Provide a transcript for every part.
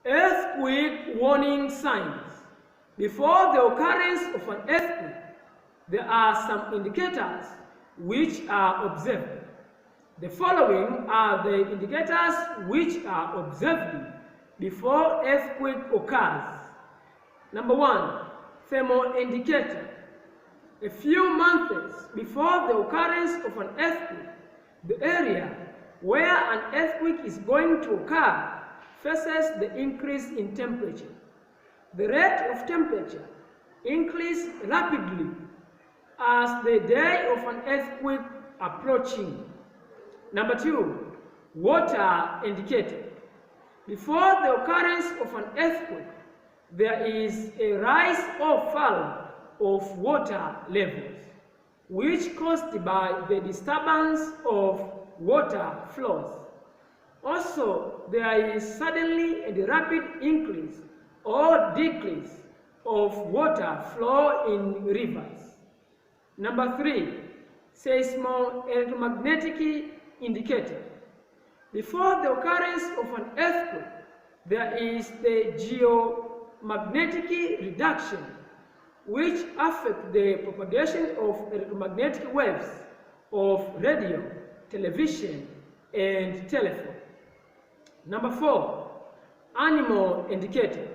Earthquake warning signs. Before the occurrence of an earthquake, there are some indicators which are observed. The following are the indicators which are observed before earthquake occurs. Number 1, thermal indicator. A few months before the occurrence of an earthquake, the area where an earthquake is going to occur faces the increase in temperature. The rate of temperature increases rapidly as the day of an earthquake approaching. Number 2, water indicator. Before the occurrence of an earthquake, there is a rise or fall of water levels, which caused by the disturbance of water flows. Also, there is suddenly a rapid increase or decrease of water flow in rivers. Number 3, seismo-electromagnetic indicator. Before the occurrence of an earthquake, there is the geomagnetic reduction, which affects the propagation of electromagnetic waves of radio, television, and telephone. Number 4, animal indicator.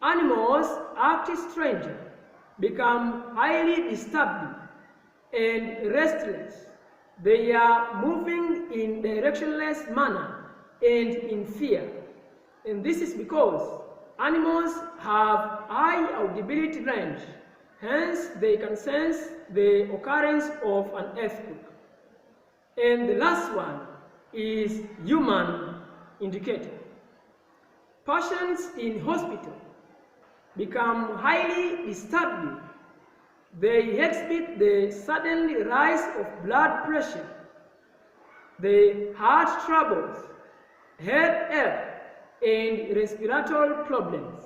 Animals act strange, become highly disturbed and restless. They are moving in directionless manner and in fear. And this is because animals have high audibility range, hence they can sense the occurrence of an earthquake. And the last one is human indicator. Patients in hospital become highly disturbed. They exhibit the sudden rise of blood pressure, the heart troubles, headache, and respiratory problems.